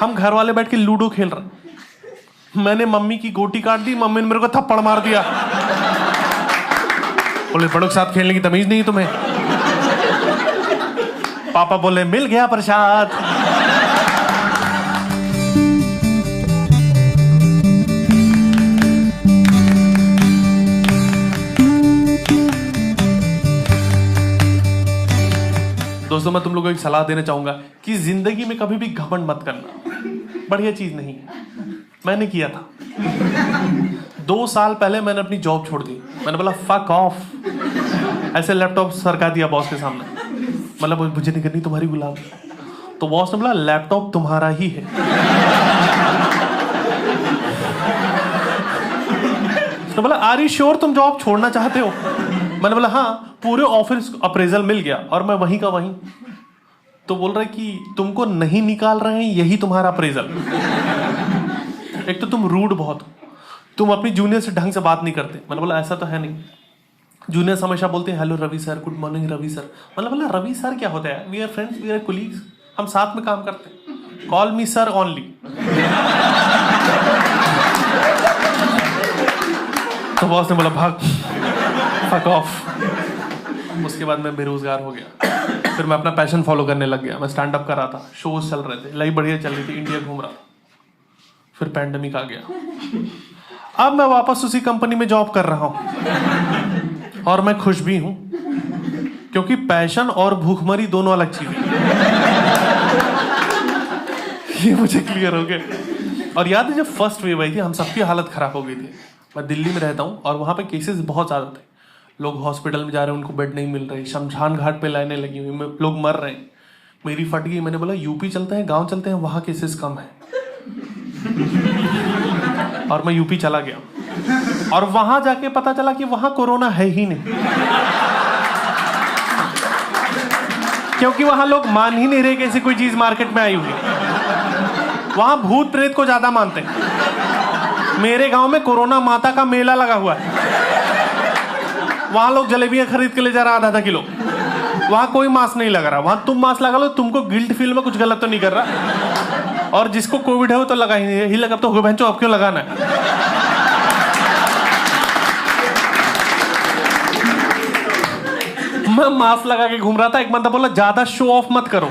हम घर वाले बैठ के लूडो खेल रहे, मैंने मम्मी की गोटी काट दी, मम्मी ने मेरे को थप्पड़ मार दिया। बोले बड़ों के साथ खेलने की तमीज नहीं तुम्हें। पापा बोले मिल गया प्रसाद। दोस्तों मैं तुम लोगों को एक सलाह देना चाहूंगा कि जिंदगी में कभी भी घमंड मत करना, बढ़िया चीज नहीं है। मैंने किया था 2 साल पहले, मैंने अपनी जॉब छोड़ दी। मैंने बोला फक ऑफ, ऐसे लैपटॉप सरका दिया बॉस के सामने, मतलब मुझे नहीं करनी तुम्हारी गुलामी। तो बॉस ने बोला लैपटॉप तुम्हारा ही है। तो बोला आर यू श्योर तुम जॉब छोड़ना चाहते हो? मैंने बोला हाँ। पूरे ऑफिस अप्रेजल मिल गया और मैं वहीं का वहीं। तो बोल रहे कि तुमको नहीं निकाल रहे हैं, यही तुम्हारा अप्रेजल। एक तो तुम रूड बहुत हो, तुम अपनी जूनियर से ढंग से बात नहीं करते। मैंने बोला ऐसा तो है नहीं। जूनियर्स हमेशा बोलते हैं hello Ravi sir, good morning Ravi sir. मतलब बोला रवि सर क्या होता है? We are friends, we are colleagues, हम साथ में काम करते हैं। Call me sir only. तो बॉस ने बोला भाग, फक ऑफ। उसके बाद मैं बेरोजगार हो गया। फिर मैं अपना पैशन फॉलो करने लग गया। मैं स्टैंड अप कर रहा था, शोज चल रहे थे, लाइफ बढ़िया चल रही थी, इंडिया घूम रहा था। फिर पैंडेमिक आ गया। अब मैं वापस उसी कंपनी में जॉब कर रहा हूं और मैं खुश भी हूं, क्योंकि पैशन और भूखमरी दोनों अलग चीज है। ये मुझे क्लियर हो गया। और याद है जब फर्स्ट वेव आई थी, हम सबकी हालत खराब हो गई थी। मैं दिल्ली में रहता हूं और वहां पे केसेस बहुत ज्यादा थे। लोग हॉस्पिटल में जा रहे हैं, उनको बेड नहीं मिल रही, शमशान घाट पे लाइनें लगी हुई, लोग मर रहे हैं। मेरी फट गई। मैंने बोला यूपी चलते हैं, गांव चलते हैं, वहां केसेस कम है। और मैं यूपी चला गया और वहां जाके पता चला कि वहां कोरोना है ही नहीं, क्योंकि वहां लोग मान ही नहीं रहे कि ऐसी कोई चीज मार्केट में आई हुई। वहां भूत प्रेत को ज्यादा मानते हैं। मेरे गांव में कोरोना माता का मेला लगा हुआ है। वहां लोग जलेबियां खरीद के ले जा रहा आधा किलो। वहां कोई मास्क नहीं लगा रहा। वहां तुम मास्क लगा लो, तुमको गिल्ट फील में कुछ गलत तो नहीं कर रहा। और जिसको कोविड है वो तो लगा ही नहीं, लगा तो हो बहनचोद, अब क्यों लगाना है? मैं मास्क लगा के घूम रहा था। एक बंदा बोला ज्यादा शो ऑफ मत करो।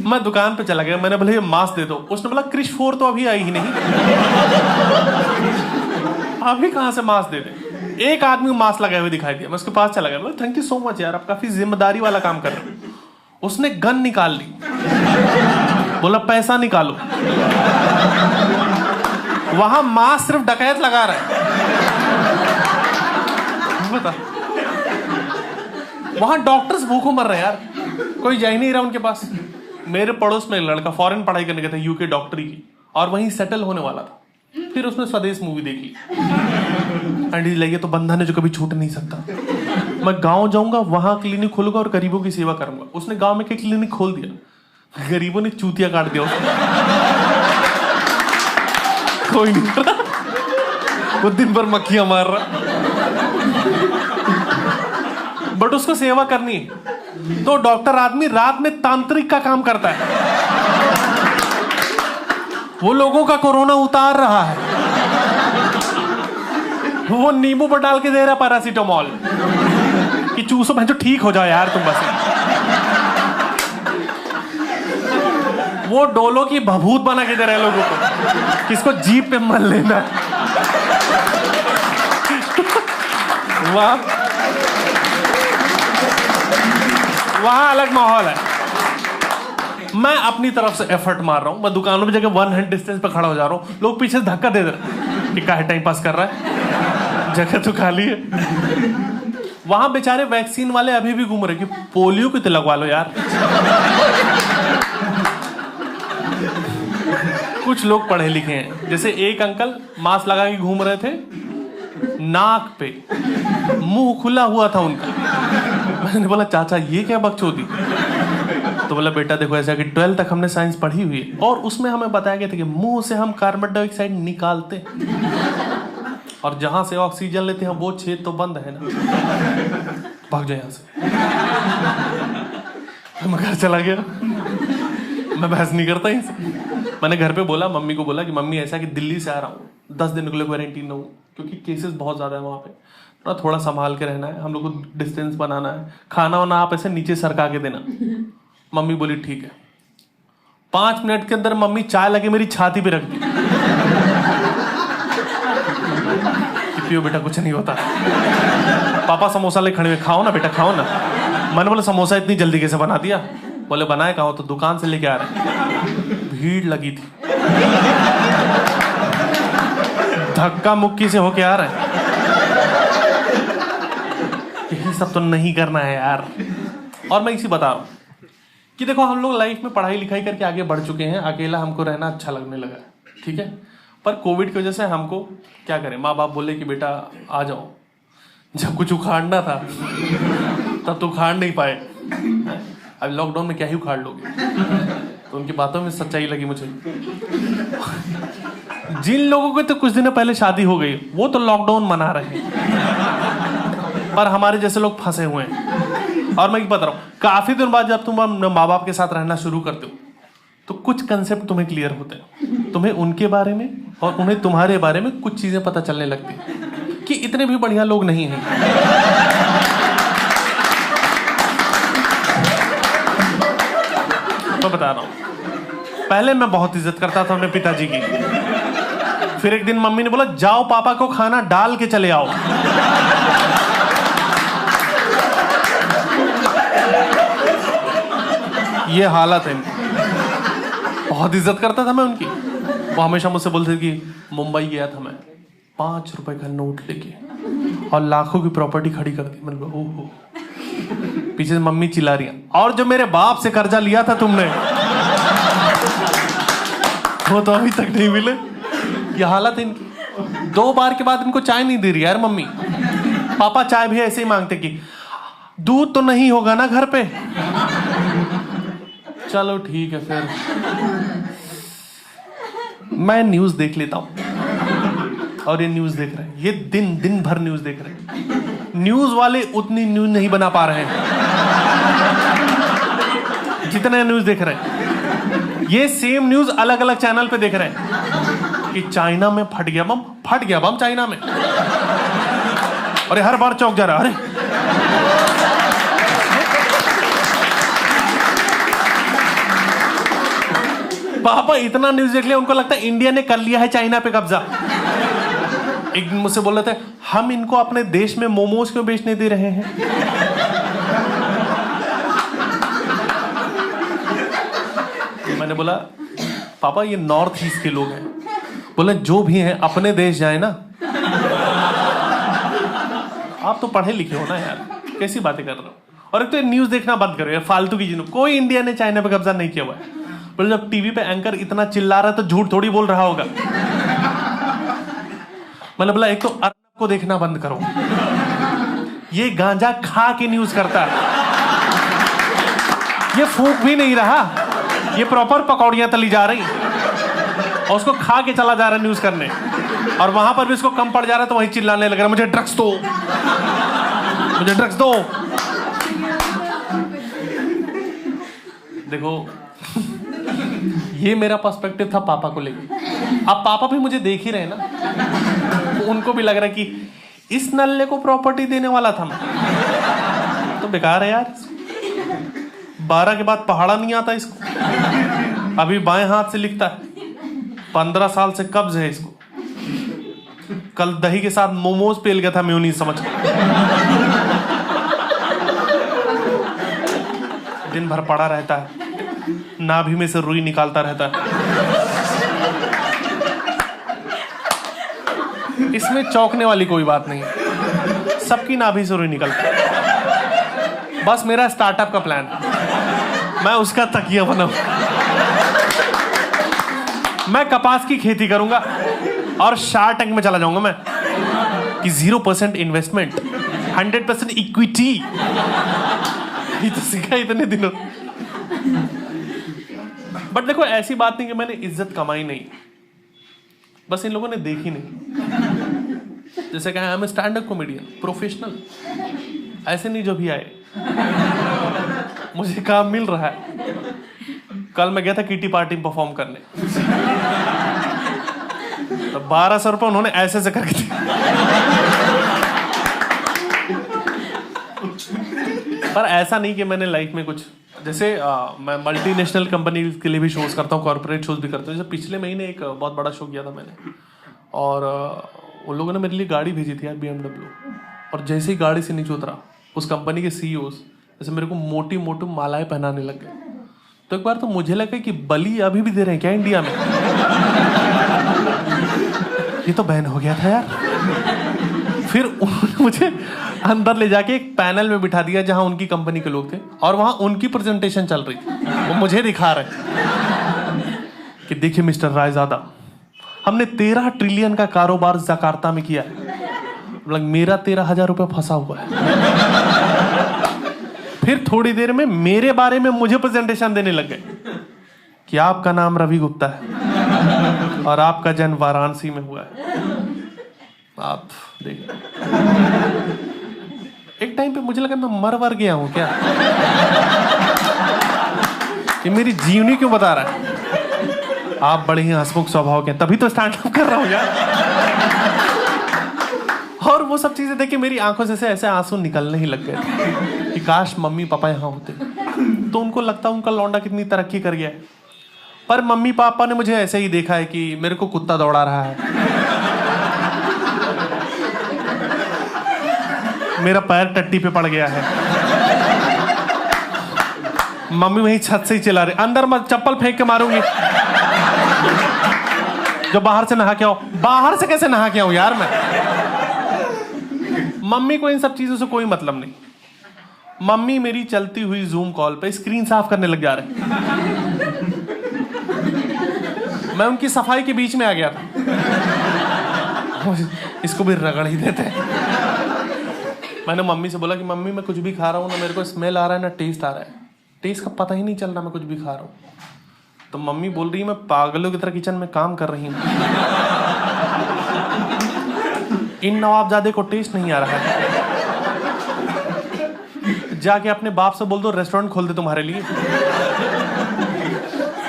मैं दुकान पे चला गया, मैंने बोला ये मास्क दे दो। उसने बोला क्रिश 4 तो अभी आई ही नहीं, अभी कहां से मास्क दे दे। एक आदमी मास्क लगाए हुए दिखाई दिया, मैं उसके पास चला गया, बोला थैंक यू सो मच यार, आप काफी जिम्मेदारी वाला काम कर रहे हो। उसने गन निकाल ली, बोला पैसा निकालो। वहां मास्क सिर्फ डकैत लगा रहा है, बता। वहां डॉक्टर्स भूखों मर रहे हैं यार, कोई जा ही नहीं रहा उनके पास। मेरे पड़ोस में एक लड़का फॉरेन पढ़ाई करने गया था, यूके डॉक्टरी की, और वहीं सेटल होने वाला था। फिर उसने स्वदेश मूवी देख ली एंड लगे तो बंधन है जो कभी छूट नहीं सकता। मैं गांव जाऊंगा, वहां क्लिनिक खोलूंगा और गरीबों की सेवा करूंगा। उसने गांव में एक क्लिनिक खोल दिया, गरीबों ने चूतिया काट दिया उसको। कोई नहीं रहा, वो दिन भर मक्खियां मार रहा, बट उसको सेवा करनी है। तो डॉक्टर आदमी रात में तांत्रिक का काम करता है, वो लोगों का कोरोना उतार रहा है। वो नींबू पर डाल के दे रहा पैरासीटामोल कि चूसो भैंचो ठीक हो जाओ यार तुम बस। वो डोलो की भभूत बना के दे रहे लोगों को, किसको जीप पे मल लेना। वहां अलग माहौल है। मैं अपनी तरफ से एफर्ट मार रहा हूं। मैं दुकानों में जगह 1 हैंड डिस्टेंस पे खड़ा हो जा रहा हूं, लोग पीछे से धक्का दे रहे कि काहे टाइम पास कर रहा है, जगह तो खाली है। वहां बेचारे वैक्सीन वाले अभी भी घूम रहे कि पोलियो की तो लगवा लो यार। कुछ लोग पढ़े लिखे हैं, जैसे एक अंकल मास्क लगा के घूम रहे थे, नाक पे मुंह खुला हुआ था उनका। मैंने बोला चाचा ये क्या बकचोदी? तो बोला बेटा देखो ऐसा कि 12 तक हमने साइंस पढ़ी हुई है और उसमें हमें बताया गया था कि मुंह से हम कार्बन डाइऑक्साइड निकालते और जहां से ऑक्सीजन लेते हैं वो छेद तो बंद है ना, भाग जाए यहां से। मैं घर चला गया, मैं बहस नहीं करता इनसे। मैंने घर पे बोला, मम्मी को बोला कि मम्मी ऐसा कि दिल्ली से आ रहा हूँ, 10 दिन के लिए क्वारंटीन रहूँ, क्योंकि केसेस बहुत ज़्यादा है वहाँ पे, थोड़ा संभाल के रहना है, हम लोग को डिस्टेंस बनाना है, खाना वाना आप ऐसे नीचे सरका के देना। मम्मी बोली ठीक है। 5 मिनट के अंदर मम्मी चाय लगे मेरी छाती पे रख दी कि पियो बेटा, कुछ नहीं होता। पापा समोसा ले खड़े हुए, खाओ ना बेटा खाओ ना। मैंने बोला समोसा इतनी जल्दी कैसे बना दिया? बोले बनाए कहाँ? तो दुकान से लेके आ रहे। भीड़ लगी थी, धक्का मुक्की से होके आ रहे। यही सब तो नहीं करना है यार। और मैं इसी बता रहा हूं कि देखो, हम लोग लाइफ में पढ़ाई लिखाई करके आगे बढ़ चुके हैं, अकेला हमको रहना अच्छा लगने लगा है, ठीक है। पर कोविड की वजह से हमको क्या करें, माँ बाप बोले कि बेटा आ जाओ। जब कुछ उखाड़ना था तब तो उखाड़ नहीं पाए, अब लॉकडाउन में क्या ही उखाड़ लोगे। तो उनकी बातों में सच्चाई लगी मुझे। जिन लोगों के तो कुछ दिन पहले शादी हो गई, वो तो लॉकडाउन मना रहे हैं, पर हमारे जैसे लोग फंसे हुए हैं। और मैं बता रहा हूं, काफी दिन बाद जब तुम माँ बाप के साथ रहना शुरू करते हो, तो कुछ कंसेप्ट तुम्हें क्लियर होते हैं, तुम्हें उनके बारे में और उन्हें तुम्हारे बारे में कुछ चीजें पता चलने लगती हैं कि इतने भी बढ़िया लोग नहीं हैं। मैं बता रहा हूं, पहले मैं बहुत इज्जत करता था अपने पिताजी की। फिर एक दिन मम्मी ने बोला जाओ पापा को खाना डाल के चले आओ। ये हालत है इनकी। बहुत इज्जत करता था मैं उनकी। वो हमेशा मुझसे बोलते थे कि मुंबई गया था मैं, 5 रुपए का नोट लेके और लाखों की प्रॉपर्टी खड़ी कर दी। मैंने बोला ओहो। पीछे से मम्मी चिल्ला रही है, और जो मेरे बाप से कर्जा लिया था तुमने, वो तो अभी तक नहीं मिले। ये हालत है इनकी। 2 बार के बाद इनको चाय नहीं दे रही यार मम्मी। पापा चाय भी ऐसे ही मांगते कि दूध तो नहीं होगा ना घर पे। चलो ठीक है, फिर मैं न्यूज देख लेता हूं। और ये न्यूज देख रहे हैं, ये दिन भर न्यूज देख रहे हैं। न्यूज वाले उतनी न्यूज नहीं बना पा रहे हैं जितने न्यूज देख रहे हैं। ये सेम न्यूज अलग अलग चैनल पे देख रहे हैं कि चाइना में फट गया बम चाइना में। और ये हर बार चौंक जा रहा, अरे पापा इतना न्यूज देख लिया, उनको लगता है इंडिया ने कर लिया है चाइना पे कब्जा। एक दिन मुझसे बोल रहे थे, हम इनको अपने देश में मोमोज क्यों बेचने दे रहे हैं? मैंने बोला पापा ये नॉर्थ ईस्ट के लोग हैं। बोले जो भी हैं अपने देश जाए ना। आप तो पढ़े लिखे हो ना यार, कैसी बातें कर रहे हो? और एक तो न्यूज देखना बंद करो यार, फालतू की चीजों। कोई इंडिया ने चाइना पे कब्जा नहीं किया हुआ है। बोले जब टीवी पे एंकर इतना चिल्ला रहा है तो झूठ थोड़ी बोल रहा होगा। मैंने बोला एक तो अरब को देखना बंद करो, ये गांजा खा के न्यूज करता है। ये फूंक भी नहीं रहा, ये प्रॉपर पकौड़ियां तली जा रही और उसको खा के चला जा रहा है न्यूज करने। और वहां पर भी इसको कम पड़ जा रहा है तो वहीं चिल्लाने लग रहा है, मुझे ड्रग्स दो, मुझे ड्रग्स दो। देखो ये मेरा पर्सपेक्टिव था पापा को लेकर। अब पापा भी मुझे देख ही रहे ना, तो उनको भी लग रहा है कि इस नल्ले को प्रॉपर्टी देने वाला था मैं, तो बेकार है यार। 12 के बाद पहाड़ा नहीं आता इसको। अभी बाएं हाथ से लिखता है, 15 साल से कब्ज है इसको। कल दही के साथ मोमोज पेल गया था मेयोनीज समझ कर। दिन भर पड़ा रहता है, नाभि में से रुई निकालता रहता है। इसमें चौंकने वाली कोई बात नहीं, सबकी नाभि से रुई निकलता है। बस मेरा स्टार्टअप का प्लान, मैं उसका तकिया बनाऊं। मैं कपास की खेती करूंगा और शार्क टैंक में चला जाऊंगा मैं कि 0% इन्वेस्टमेंट 100% इक्विटी। ये तो सीखा इतने दिनों। बट देखो ऐसी बात नहीं कि मैंने इज्जत कमाई नहीं, बस इन लोगों ने देखी नहीं। जैसे कहा I am stand up comedian professional, ऐसे नहीं जो भी आए मुझे काम मिल रहा है। कल मैं गया था किटी पार्टी में परफॉर्म करने, तो 1200 रुपये उन्होंने ऐसे करके दिया। पर ऐसा नहीं कि मैंने लाइफ में कुछ, जैसे मैं मल्टीनेशनल कंपनी के लिए भी शोज करता हूँ, कॉर्पोरेट शोज भी करता हूँ। जैसे पिछले महीने एक बहुत बड़ा शो किया था मैंने, और उन लोगों ने मेरे लिए गाड़ी भेजी थी यार, BMW। और जैसे ही गाड़ी से नीचे उतरा, उस कंपनी के CEOs जैसे मेरे को मोटी मोटी मालाएं पहनाने लग गए। तो एक बार तो मुझे लगा कि बलि अभी भी दे रहे हैं क्या इंडिया में? ये तो बैन हो गया था यार। फिर उन्होंने मुझे अंदर ले जाके एक पैनल में बिठा दिया जहां उनकी कंपनी के लोग थे, और वहां उनकी प्रेजेंटेशन चल रही थी। वो मुझे दिखा रहे कि देखिए मिस्टर रायजादा, हमने 13 ट्रिलियन का कारोबार जकार्ता में किया है, मतलब मेरा 13,000 रुपये फंसा हुआ है। फिर थोड़ी देर में मेरे बारे में मुझे प्रेजेंटेशन देने लग गए कि आपका नाम रवि गुप्ता है और आपका जन्म वाराणसी में हुआ है। आप देखिए, एक टाइम पे मुझे लगा मैं मर गया हूं क्या, ये मेरी जीवनी क्यों बता रहा है। आप बड़े ही हंसमुख स्वभाव के, तभी तो स्टैंड अप कर रहा हूं यार। और वो सब चीजें देख के मेरी आंखों से ऐसे आंसू निकलने ही लग गए कि काश मम्मी पापा यहाँ होते, तो उनको लगता उनका लौंडा कितनी तरक्की कर गया है। पर मम्मी पापा ने मुझे ऐसे ही देखा है कि मेरे को कुत्ता दौड़ा रहा है, मेरा पैर टट्टी पे पड़ गया है, मम्मी वही छत से ही चिल्ला रही, अंदर मत, चप्पल फेंक के मारूंगी। जो बाहर से नहा के आओ। बाहर से कैसे नहा के आऊं यार मैं? मम्मी को इन सब चीजों से कोई मतलब नहीं। मम्मी मेरी चलती हुई जूम कॉल पे स्क्रीन साफ करने लग जा रहे, मैं उनकी सफाई के बीच में आ गया था। इसको भी रगड़ ही देते हैं। मैंने मम्मी से बोला कि मम्मी मैं कुछ भी खा रहा हूँ ना, मेरे को स्मेल आ रहा है ना टेस्ट आ रहा है, टेस्ट का पता ही नहीं चल रहा मैं कुछ भी खा रहा हूँ। तो मम्मी बोल रही है मैं पागलों की तरह किचन में काम कर रही हूँ, इन नवाबजादे को टेस्ट नहीं आ रहा है, जाके अपने बाप से बोल दो रेस्टोरेंट खोल दे तुम्हारे लिए।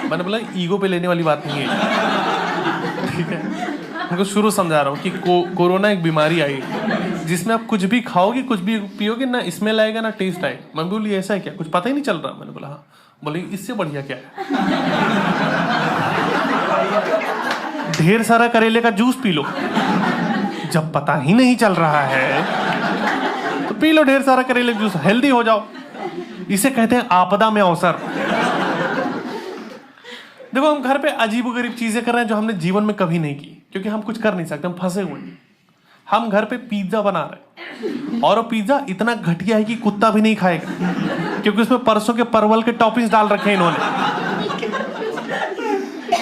मैंने बोला ईगो पे लेने वाली बात नहीं है, ठीक है। उनको शुरू समझा रहा हूँ कि कोरोना एक बीमारी आई जिसमें आप कुछ भी खाओगे कुछ भी पियोगे ना स्मेल आएगा ना टेस्ट आएगा। मैं बोली ऐसा है क्या, कुछ पता ही नहीं चल रहा? मैंने बोला हाँ। बोले इससे बढ़िया क्या है, ढेर सारा करेले का जूस पी लो। जब पता ही नहीं चल रहा है तो पी लो ढेर सारा करेले जूस, हेल्दी हो जाओ। इसे कहते हैं आपदा में अवसर। देखो हम घर पे अजीबोगरीब चीजें कर रहे हैं जो हमने जीवन में कभी नहीं की, क्योंकि हम कुछ कर नहीं सकते, हम फंसे हुए हैं। हम घर पे पिज्जा बना रहे हैं और वो पिज्जा इतना घटिया है कि कुत्ता भी नहीं खाएगा, क्योंकि उसमें परसों के परवल के टॉपिंग्स डाल रखे हैं इन्होंने।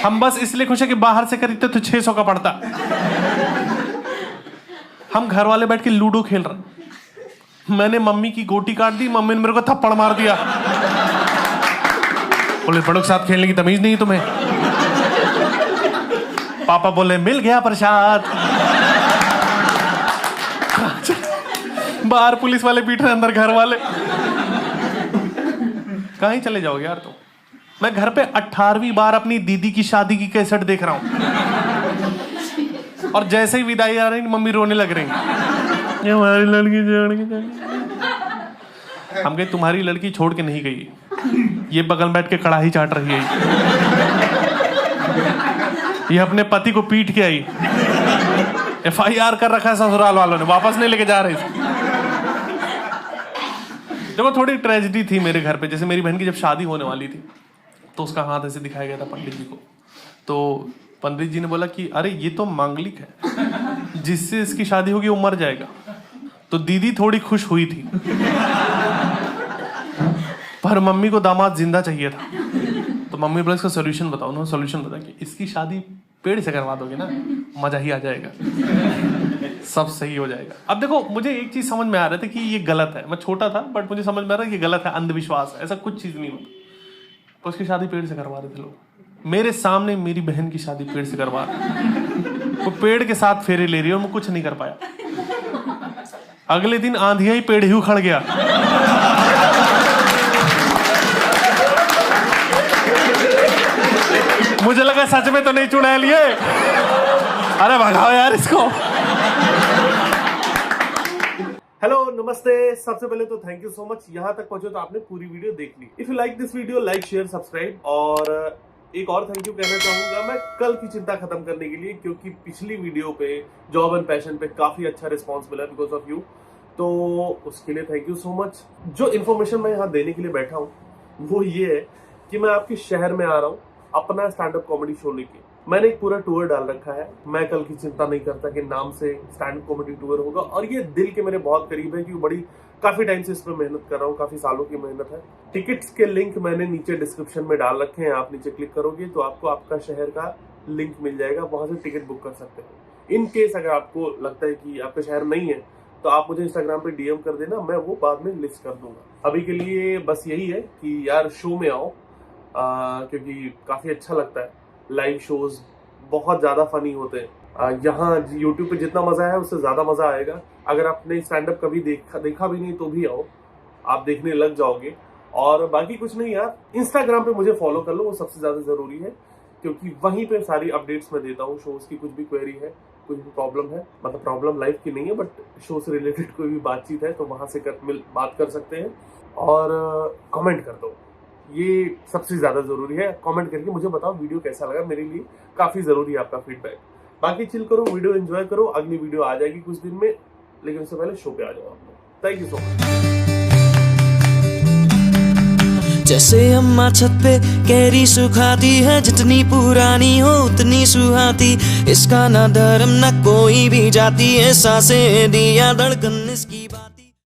हम बस इसलिए खुश है कि बाहर से खरीदते तो 600 का पड़ता। हम घर वाले बैठ के लूडो खेल रहे, मैंने मम्मी की गोटी काट दी, मम्मी ने मेरे को थप्पड़ मार दिया। बोले बड़ों के साथ खेलने की तमीज नहीं तुम्हें। पापा बोले मिल गया प्रसाद। बाहर पुलिस वाले पीट रहे, अंदर घर वाले। कहीं चले जाओगे यार तुम। मैं घर पे 18वीं बार अपनी दीदी की शादी की कैसेट देख रहा हूं, और जैसे ही विदाई आ रही मम्मी रोने लग रही, ये हमारी लड़की छोड़ के चली। हम कहे तुम्हारी लड़की छोड़ के नहीं गई, ये बगल बैठ के कड़ाही चाट रही है, ये अपने पति को पीट के आई, FIR कर रखा है ससुराल वालों ने, वापस नहीं लेके जा रहे। देखो थोड़ी ट्रेजेडी थी मेरे घर पे। जैसे मेरी बहन की जब शादी होने वाली थी तो उसका हाथ ऐसे दिखाया गया था पंडित जी को, तो पंडित जी ने बोला कि अरे ये तो मांगलिक है, जिससे इसकी शादी होगी वो मर जाएगा। तो दीदी थोड़ी खुश हुई थी, पर मम्मी को दामाद जिंदा चाहिए था। तो मम्मी बोले इसका सोल्यूशन बताओ। उन्होंने सोल्यूशन बताया कि इसकी शादी पेड़ से करवा दोगे ना, मजा ही आ जाएगा, सब सही हो जाएगा। अब देखो मुझे एक चीज समझ में आ रहा था कि ये गलत है, मैं छोटा था बट मुझे समझ में आ रहा है ये गलत है, अंधविश्वास है, ऐसा कुछ चीज नहीं होता। तो उसकी शादी पेड़ से करवा रहे थे लोग, मेरे सामने मेरी बहन की शादी पेड़ से करवा रहे, वो पेड़ के साथ फेरे ले रही है और मैं कुछ नहीं कर पाया। अगले दिन आंधिया ही पेड़ ही उखड़ गया। मुझे लगा सच में तो नहीं चुड़ैल ये। अरे भगाओ यार इसको। हेलो नमस्ते, सबसे पहले तो थैंक यू सो मच, यहाँ तक पहुंचे तो आपने पूरी वीडियो देख ली। If you like this video, like share subscribe. और एक और थैंक यू कहना चाहूंगा मैं कल की चिंता खत्म करने के लिए, क्योंकि पिछली वीडियो पे जॉब एंड पैशन पे काफी अच्छा रिस्पॉन्स मिला बिकॉज ऑफ यू, तो उसके लिए थैंक यू सो मच। जो इन्फॉर्मेशन मैं यहाँ देने के लिए बैठा हूँ वो ये है कि मैं आपके शहर में आ रहा हूँ अपना स्टैंड अप कॉमेडी शो लेके। मैंने एक पूरा टूर डाल रखा है। मैं कल की चिंता नहीं करता कि नाम से स्टैंड अप कॉमेडी टूर होगा, और ये दिल के मेरे बहुत करीब है क्योंकि काफी टाइम से इस पर मेहनत कर रहा हूँ, काफी सालों की मेहनत है। टिकट्स के लिंक मैंने नीचे डिस्क्रिप्शन में डाल रखे हैं, आप नीचे क्लिक करोगे तो आपको आपका शहर का लिंक मिल जाएगा, वहां से टिकट बुक कर सकते हो। इन केस अगर आपको लगता है कि आपका शहर नहीं है तो आप मुझे इंस्टाग्राम पे डीएम कर देना, मैं वो बाद में लिस्ट कर दूंगा। अभी के लिए बस यही है कि यार शो में आओ, क्योंकि काफी अच्छा लगता है। लाइव शोज बहुत ज्यादा फनी होते हैं। यहाँ यूट्यूब पे जितना मजा है उससे ज्यादा मजा आएगा। अगर आपने स्टैंड अप कभी देखा भी नहीं तो भी आओ, आप देखने लग जाओगे। और बाकी कुछ नहीं यार, इंस्टाग्राम पे मुझे फॉलो कर लो, वो सबसे ज्यादा जरूरी है, क्योंकि वहीं पे सारी अपडेट्स मैं देता हूँ। शोज की कुछ भी क्वेरी है, कुछ भी प्रॉब्लम है, मतलब प्रॉब्लम लाइफ की नहीं है बट शो से रिलेटेड कोई भी बातचीत है तो वहां से बात कर सकते हैं। और कमेंट कर दो, ये सबसे ज्यादा जरूरी है। कमेंट करके मुझे बताओ वीडियो कैसा लगा, मेरे लिए काफी जरूरी है आपका फीडबैक। बाकी चिल करो, वीडियो एंजॉय करो। अगली वीडियो आ जाएगी कुछ दिन में, लेकिन उससे पहले शो पे आ जाओ आप लोग। Thank you so much. जैसे अम्मा छत पे कैरी सुखाती है, जितनी पुरानी हो उतनी सुहाती, इसका ना धर्म ना कोई भी जाती है, सांसें दिया धड़कन इसकी।